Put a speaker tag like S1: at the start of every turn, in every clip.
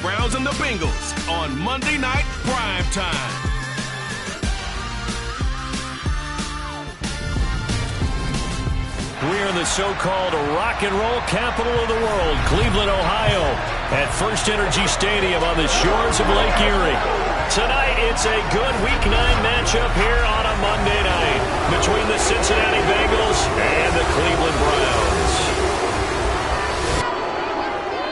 S1: Browns and the Bengals on Monday Night Prime Time.
S2: We're in the so-called rock and roll capital of the world, Cleveland, Ohio, at First Energy Stadium on the shores of Lake Erie. Tonight, it's a good Week 9 matchup here on a Monday night between the Cincinnati Bengals and the Cleveland Browns.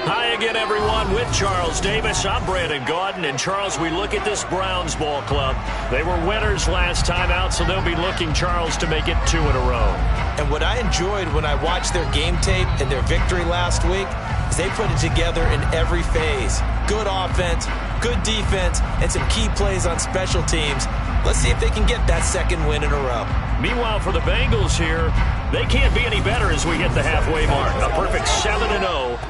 S2: Hi again, everyone, with Charles Davis. I'm Brandon Gaudin. And, Charles, we look at this Browns ball club. They were winners last time out, so they'll be looking, Charles, to make it 2 in a row.
S3: And what I enjoyed when I watched their game tape and their victory last week is they put it together in every phase. Good offense, good defense, and some key plays on special teams. Let's see if they can get that 2nd win in a row.
S2: Meanwhile, for the Bengals here, they can't be any better as we hit the halfway mark. A perfect 7-0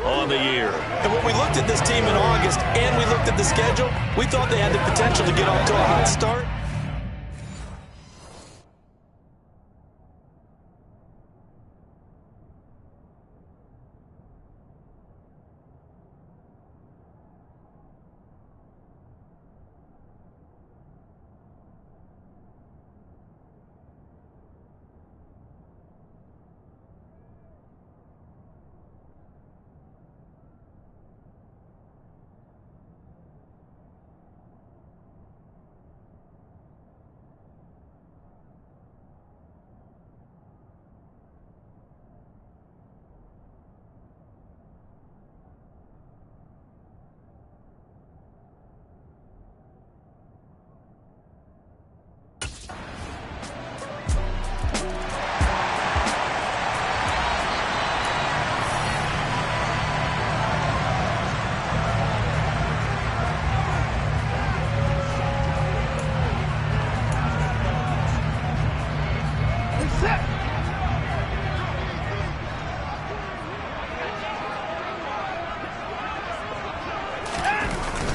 S2: on the year.
S3: And when we looked at this team in August and we looked at the schedule, we thought they had the potential to get off to a hot start.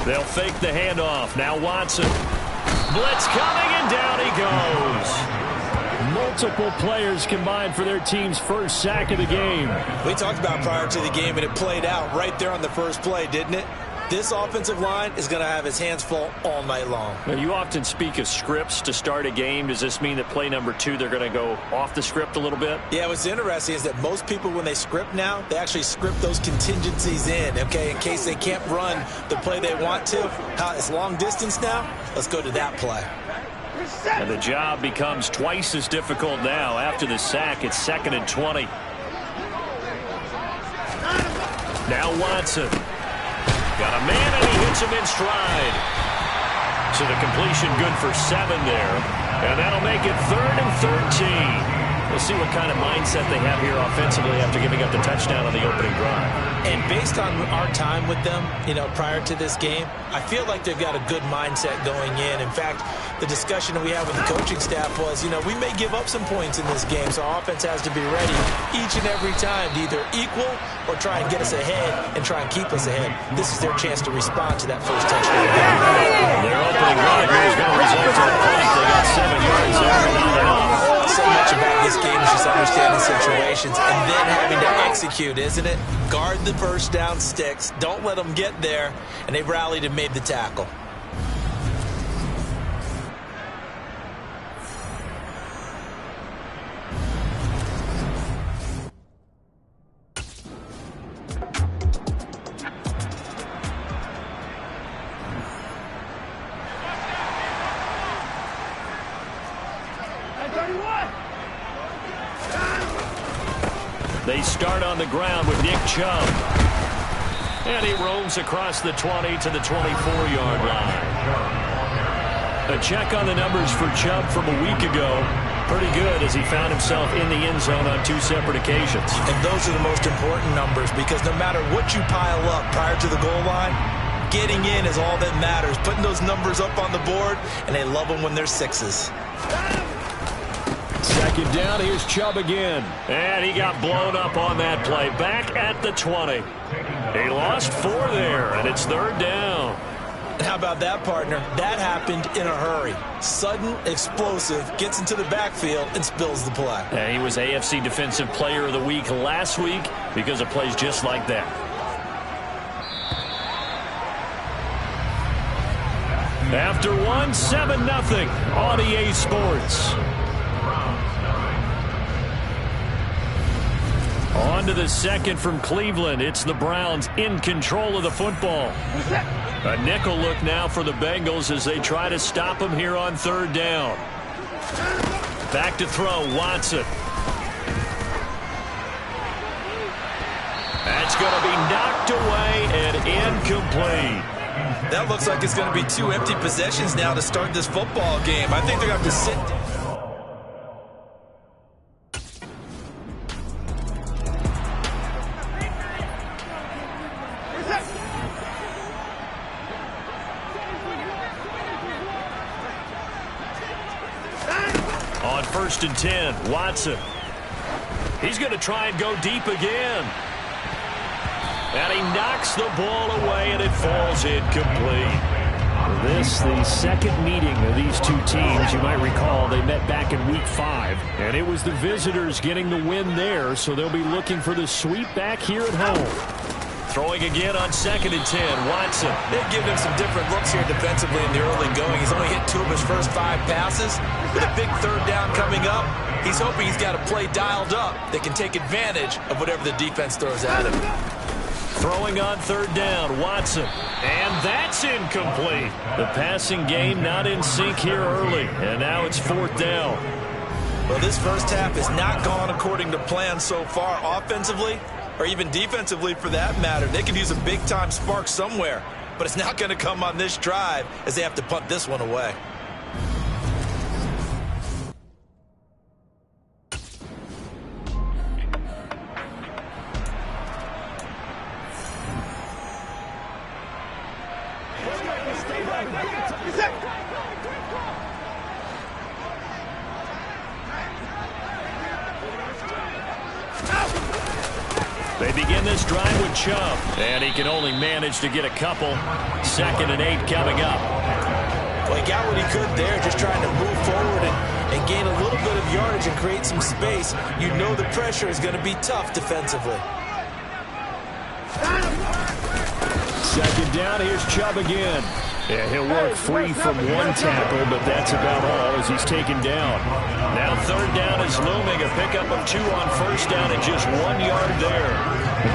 S2: They'll fake the handoff. Now Watson. Blitz coming, and down he goes. Multiple players combined for their team's first sack of the game.
S3: We talked about prior to the game, and it played out right there on the first play, didn't it? This offensive line is going to have his hands full all night long.
S2: Now, you often speak of scripts to start a game. Does this mean that play number 2, they're going to go off the script a little bit?
S3: Yeah, what's interesting is that most people, when they script now, they actually script those contingencies in, okay, in case they can't run the play they want to. It's long distance now. Let's go to that play.
S2: And the job becomes twice as difficult now. After the sack, it's 2nd and 20. Now Watson. Got a man, and he hits him in stride. So the completion good for 7 there. And that'll make it 3rd and 13. We'll see what kind of mindset they have here offensively after giving up the touchdown on the opening drive.
S3: And based on our time with them, prior to this game, I feel like they've got a good mindset going in. In fact, the discussion that we had with the coaching staff was, we may give up some points in this game, so our offense has to be ready each and every time to either equal or try and get us ahead and try and keep us ahead. This is their chance to respond to that first touchdown.
S2: Their opening drive here is going to result in a punt. They got 7 yards there and not enough.
S3: So much about this game is just understanding situations and then having to execute, isn't it? Guard the first down sticks. Don't let them get there. And they rallied and made the tackle.
S2: They start on the ground with Nick Chubb. And he roams across the 20 to the 24-yard line. A check on the numbers for Chubb from a week ago. Pretty good as he found himself in the end zone on 2 separate occasions.
S3: And those are the most important numbers because no matter what you pile up prior to the goal line, getting in is all that matters. Putting those numbers up on the board, and they love them when they're 6s.
S2: 2nd down, here's Chubb again. And he got blown up on that play. Back at the 20. He lost 4 there, and it's 3rd down.
S3: And how about that, partner? That happened in a hurry. Sudden, explosive, gets into the backfield, and spills the play.
S2: And he was AFC Defensive Player of the Week last week because of plays just like that. After one, 7-0 on EA Sports. On to the second from Cleveland. It's the Browns in control of the football. A nickel look now for the Bengals as they try to stop him here on third down. Back to throw, Watson. That's going to be knocked away and incomplete.
S3: That looks like it's going to be 2 empty possessions now to start this football game. I think they're going to have to sit down.
S2: On 1st and 10, Watson. He's going to try and go deep again. And he knocks the ball away, and it falls incomplete. This, the second meeting of these two teams. You might recall they met back in Week 5, and it was the visitors getting the win there, so they'll be looking for the sweep back here at home. Throwing again on 2nd and 10, Watson.
S3: They've given him some different looks here defensively in the early going. He's only hit 2 of his first 5 passes. With a big third down coming up, he's hoping he's got a play dialed up that can take advantage of whatever the defense throws at him.
S2: Throwing on 3rd down, Watson. And that's incomplete. The passing game not in sync here early, and now it's 4th down.
S3: Well, this first half has not gone according to plan so far offensively, or even defensively for that matter. They could use a big-time spark somewhere, but it's not going to come on this drive as they have to punt this one away.
S2: They begin this drive with Chubb, and he can only manage to get a couple. 2nd and 8 coming up.
S3: Well, he got what he could there, just trying to move forward and gain a little bit of yardage and create some space. You know the pressure is going to be tough defensively.
S2: 2nd down, here's Chubb again. Yeah, he'll work free from one tackle, but that's about all as he's taken down. Now 3rd down is looming, a pickup of 2 on 1st down and just 1 yard there.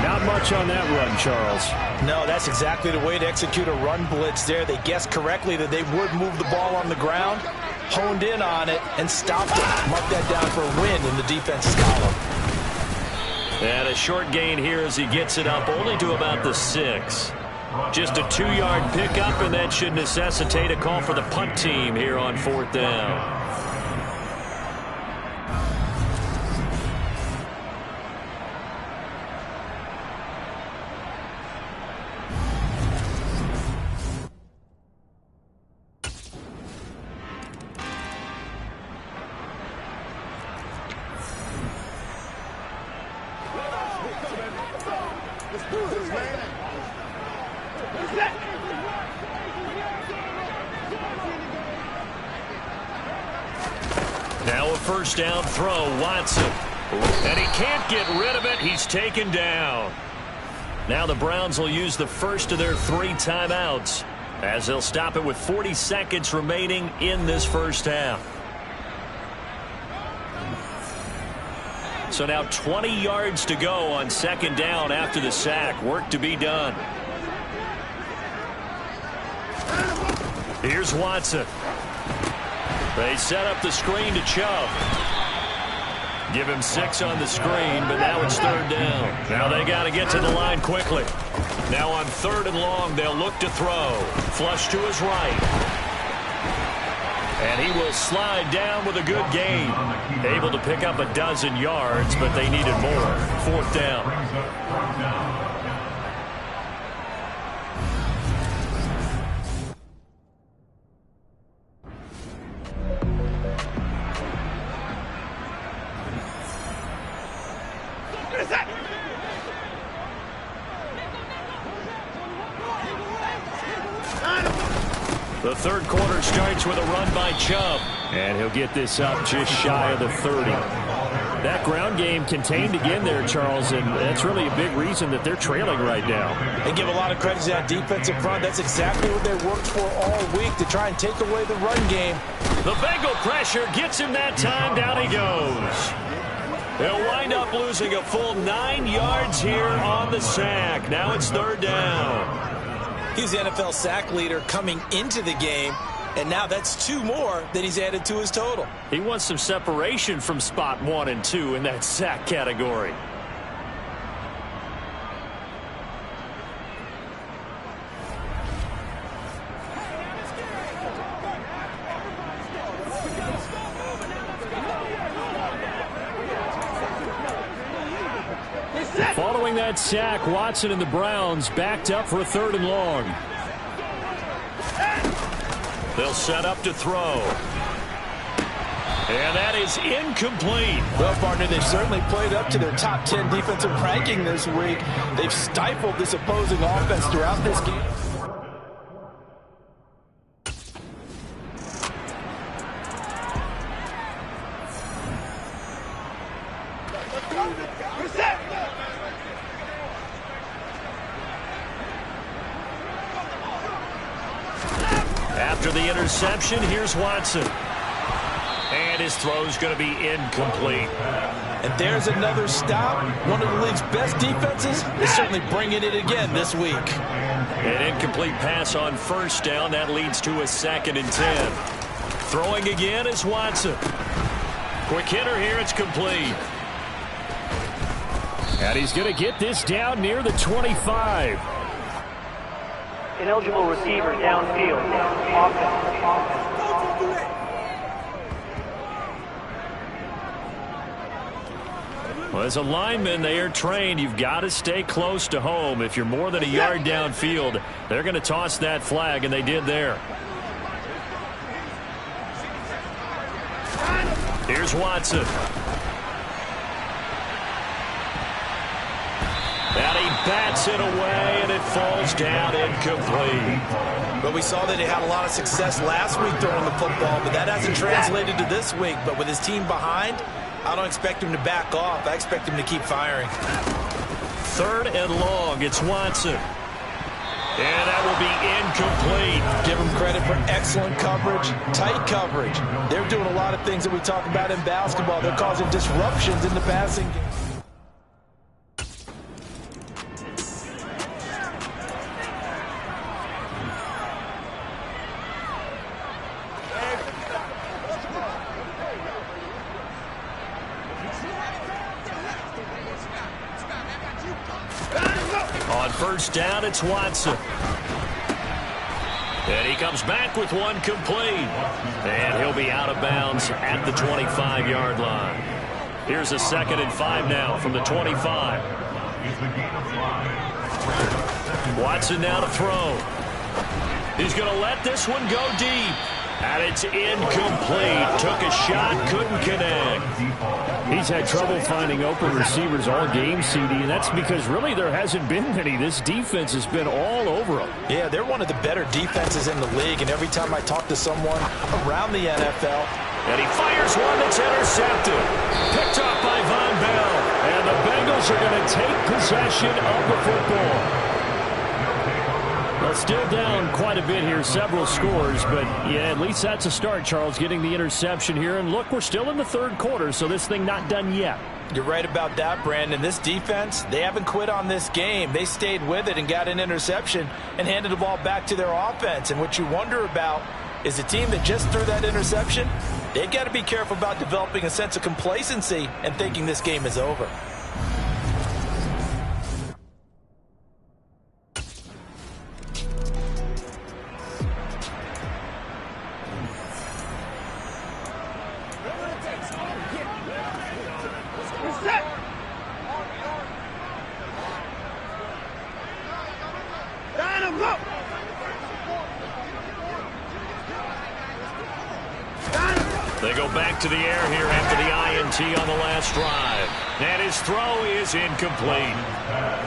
S2: Not much on that run, Charles.
S3: No, that's exactly the way to execute a run blitz there. They guessed correctly that they would move the ball on the ground, honed in on it, and stopped it. Mark that down for a win in the defense's column.
S2: And a short gain here as he gets it up only to about the 6. Just a 2-yard pickup, and that should necessitate a call for the punt team here on 4th down. Now a 1st down throw, Watson. And he can't get rid of it. He's taken down. Now the Browns will use the first of their 3 timeouts as they'll stop it with 40 seconds remaining in this first half. So now 20 yards to go on 2nd down after the sack. Work to be done. Here's Watson. They set up the screen to Chubb. Give him 6 on the screen, but now it's 3rd down. Now they got to get to the line quickly. Now on 3rd and long, they'll look to throw. Flush to his right. And he will slide down with a good gain. Able to pick up a dozen yards, but they needed more. 4th down. The 3rd quarter starts with a run by Chubb. And he'll get this up just shy of the 30. That ground game contained again there, Charles, and that's really a big reason that they're trailing right now.
S3: They give a lot of credit to that defensive front. That's exactly what they worked for all week, to try and take away the run game.
S2: The Bengal pressure gets him that time. Down he goes. They'll wind up losing a full 9 yards here on the sack. Now it's 3rd down.
S3: He's the NFL sack leader coming into the game, and now that's 2 more that he's added to his total.
S2: He wants some separation from spot 1 and 2 in that sack category. Following that sack, Watson and the Browns backed up for a 3rd and long. They'll set up to throw. And that is incomplete.
S3: Well, partner, they've certainly played up to their top 10 defensive ranking this week. They've stifled this opposing offense throughout this game.
S2: After the interception, here's Watson. And his throw's going to be incomplete.
S3: And there's another stop. One of the league's best defenses is certainly bringing it again this week.
S2: An incomplete pass on 1st down. That leads to a 2nd and 10. Throwing again is Watson. Quick hitter here. It's complete. And he's going to get this down near the 25.
S4: Ineligible receiver downfield. Offense.
S2: Well, as a lineman, they are trained. You've got to stay close to home. If you're more than a yard downfield, they're going to toss that flag, and they did there. Here's Watson. And he bats it away, and it falls down incomplete.
S3: But we saw that he had a lot of success last week throwing the football, but that hasn't translated to this week. But with his team behind, I don't expect him to back off. I expect him to keep firing.
S2: 3rd and long. It's Watson. And that will be incomplete.
S3: Give him credit for excellent coverage, tight coverage. They're doing a lot of things that we talk about in basketball. They're causing disruptions in the passing game.
S2: On 1st down, it's Watson. And he comes back with one complete. And he'll be out of bounds at the 25-yard line. Here's a 2nd and 5 now from the 25. Watson now to throw. He's going to let this one go deep. And it's incomplete. Took a shot, couldn't connect. He's had trouble finding open receivers all game, CD, and that's because really there hasn't been many. This defense has been all over them.
S3: Yeah, they're one of the better defenses in the league, and every time I talk to someone around the NFL.
S2: And he fires one that's intercepted. Picked off by Von Bell. And the Bengals are going to take possession of the football. Well, still down quite a bit here, several scores, but yeah, at least that's a start, Charles, getting the interception here. And look, we're still in the 3rd quarter, so this thing not done yet.
S3: You're right about that, Brandon. This defense, they haven't quit on this game. They stayed with it and got an interception and handed the ball back to their offense. And what you wonder about is the team that just threw that interception, they've got to be careful about developing a sense of complacency and thinking this game is over.
S2: They go back to the air here after the INT on the last drive. And his throw is incomplete.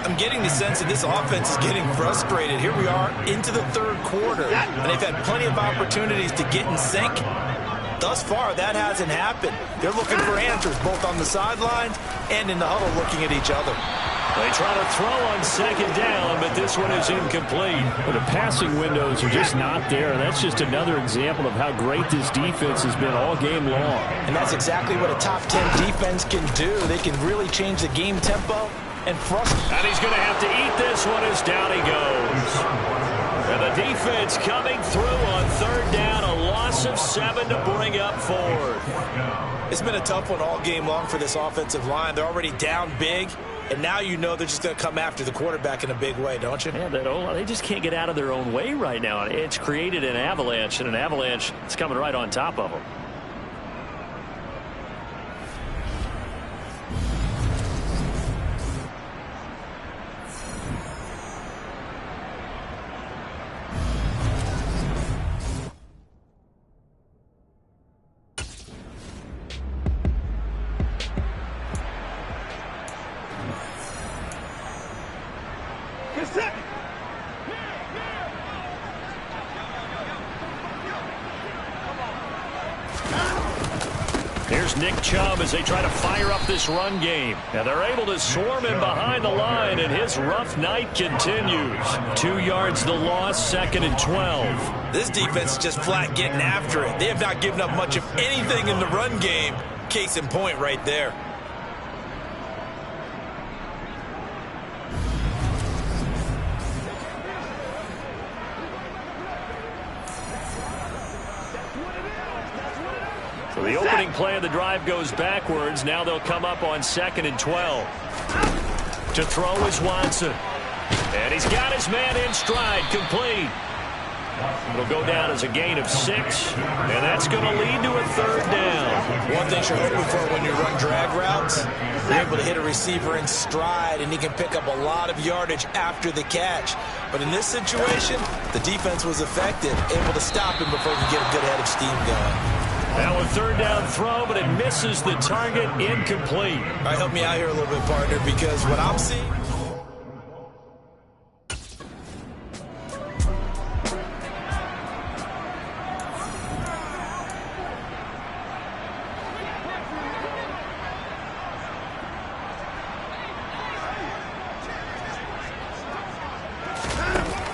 S3: I'm getting the sense that this offense is getting frustrated. Here we are into the 3rd quarter, and they've had plenty of opportunities to get in sync. thus far, that hasn't happened. They're looking for answers, both on the sidelines and in the huddle, looking at each other.
S2: They try to throw on second down, but this one is incomplete.
S5: But the passing windows are just not there. That's just another example of how great this defense has been all game long.
S3: And that's exactly what a top 10 defense can do. They can really change the game tempo and frustrate.
S2: And he's going to have to eat this one as down he goes. And the defense coming through on third down, a loss of 7 to bring up fourth.
S3: It's been a tough one all game long for this offensive line. They're already down big, and now you know they're just going to come after the quarterback in a big way, don't you?
S2: Yeah, they just can't get out of their own way right now. It's created an avalanche, and an avalanche is coming right on top of them. Here's Nick Chubb as they try to fire up this run game. And they're able to swarm him behind the line, and his rough night continues. 2 yards the loss, 2nd and 12.
S3: This defense is just flat getting after it. They have not given up much of anything in the run game. Case in point right there.
S2: So the opening play of the drive goes backwards. Now they'll come up on 2nd and 12. To throw is Watson. And he's got his man in stride, complete. It'll go down as a gain of 6, and that's going to lead to a third down.
S3: One thing you're hoping for when you run drag routes, you're able to hit a receiver in stride, and he can pick up a lot of yardage after the catch. But in this situation, the defense was effective, able to stop him before he could get a good head of steam going.
S2: Now a third down throw, but it misses the target, incomplete.
S3: All right, help me out here a little bit, partner, because what I'm seeing...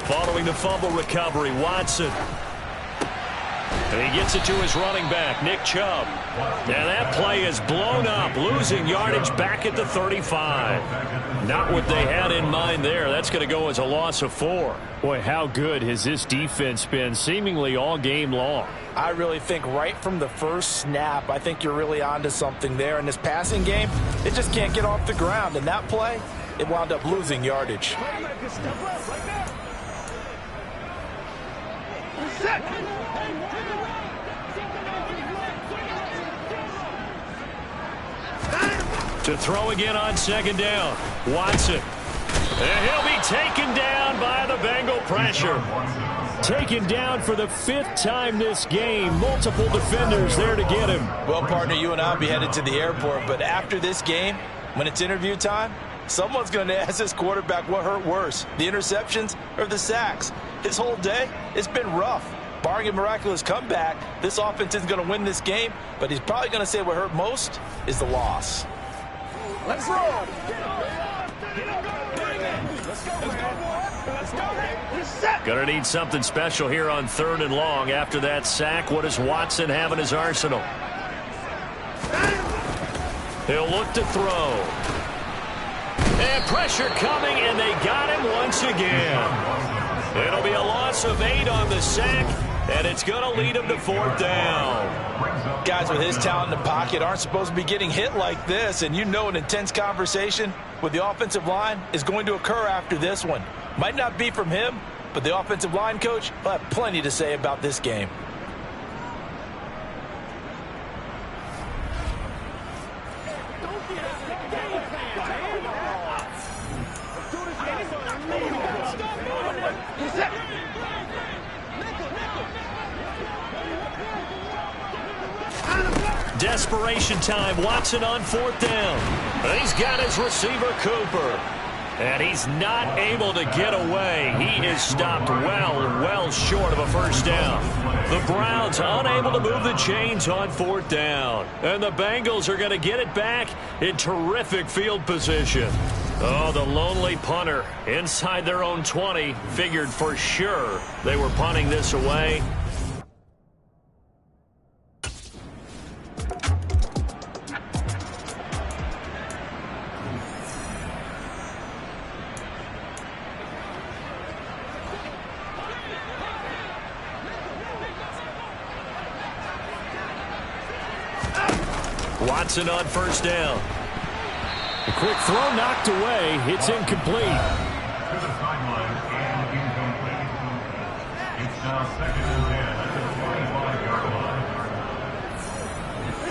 S2: Following the fumble recovery, Watson. And he gets it to his running back, Nick Chubb. Now that play is blown up, losing yardage back at the 35. Not what they had in mind there. That's going to go as a loss of 4.
S5: Boy, how good has this defense been seemingly all game long?
S3: I really think right from the first snap, I think you're really onto something there. In this passing game, it just can't get off the ground. And that play, it wound up losing yardage.
S2: To throw again on 2nd down, Watson. And he'll be taken down by the Bengal pressure.
S5: Taken down for the 5th time this game. Multiple defenders there to get him.
S3: Well, partner, you and I will be headed to the airport, but after this game, when it's interview time, someone's going to ask this quarterback what hurt worse, the interceptions or the sacks. His whole day, it's been rough. Barring a miraculous comeback, this offense isn't going to win this game, but he's probably going to say what hurt most is the loss.
S6: Let's roll.
S2: Going to need something special here on 3rd and long. After that sack, what does Watson have in his arsenal? He'll look to throw. And pressure coming, and they got him once again. It'll be a loss of 8 on the sack, and it's going to lead him to 4th down.
S3: Guys with his talent in the pocket aren't supposed to be getting hit like this, and you know an intense conversation with the offensive line is going to occur after this one. Might not be from him, but the offensive line coach will have plenty to say about this game.
S2: Desperation time. Watson on 4th down. And he's got his receiver, Cooper. And he's not able to get away. He is stopped well short of a first down. The Browns unable to move the chains on fourth down. And the Bengals are going to get it back in terrific field position. Oh, the lonely punter inside their own 20 figured for sure they were punting this away. Watson on first down.
S5: A quick throw knocked away. It's incomplete.
S7: To the sideline and incomplete. It's now 2nd and 10 at the 25-yard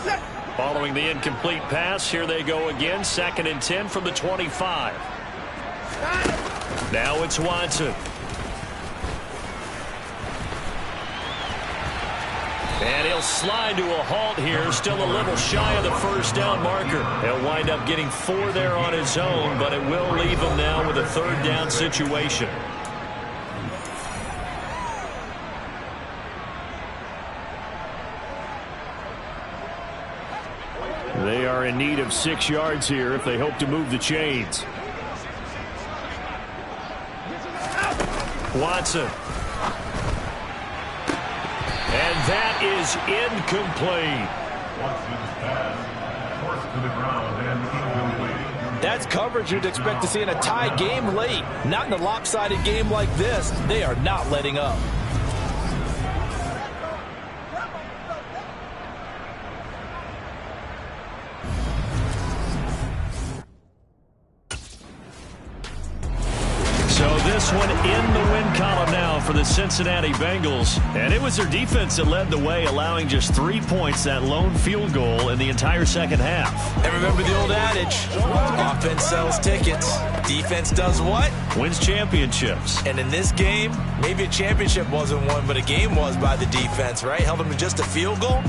S7: line.
S2: Following the incomplete pass, here they go again. 2nd and 10 from the 25. Now it's Watson. And he'll slide to a halt here, still a little shy of the first down marker. He'll wind up getting 4 there on his own, but it will leave him now with a 3rd down situation.
S5: They are in need of 6 yards here if they hope to move the chains.
S2: Watson. And that is incomplete.
S7: Watson's pass forced to the ground and incomplete.
S3: That's coverage you'd expect to see in a tie game late. Not in a lopsided game like this. They are not letting up.
S2: So this one in the win column now for the Cincinnati Bengals. And it was their defense that led the way, allowing just 3 points, that lone field goal in the entire second half.
S3: And remember the old adage, offense sells tickets. Defense does what?
S2: Wins championships.
S3: And in this game, maybe a championship wasn't won, but a game was by the defense, right? Held them to just a field goal.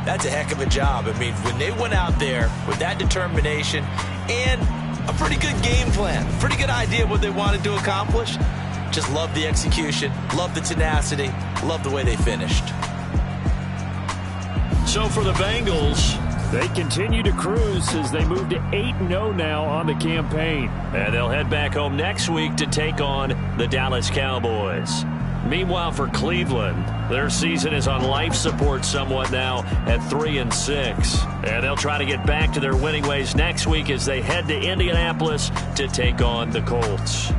S3: That's a heck of a job. I mean, when they went out there with that determination and a pretty good game plan, pretty good idea of what they wanted to accomplish. Just love the execution, love the tenacity, love the way they finished.
S2: So for the Bengals,
S5: they continue to cruise as they move to 8-0 now on the campaign.
S2: And they'll head back home next week to take on the Dallas Cowboys. Meanwhile, for Cleveland, their season is on life support somewhat now at 3-6. And they'll try to get back to their winning ways next week as they head to Indianapolis to take on the Colts.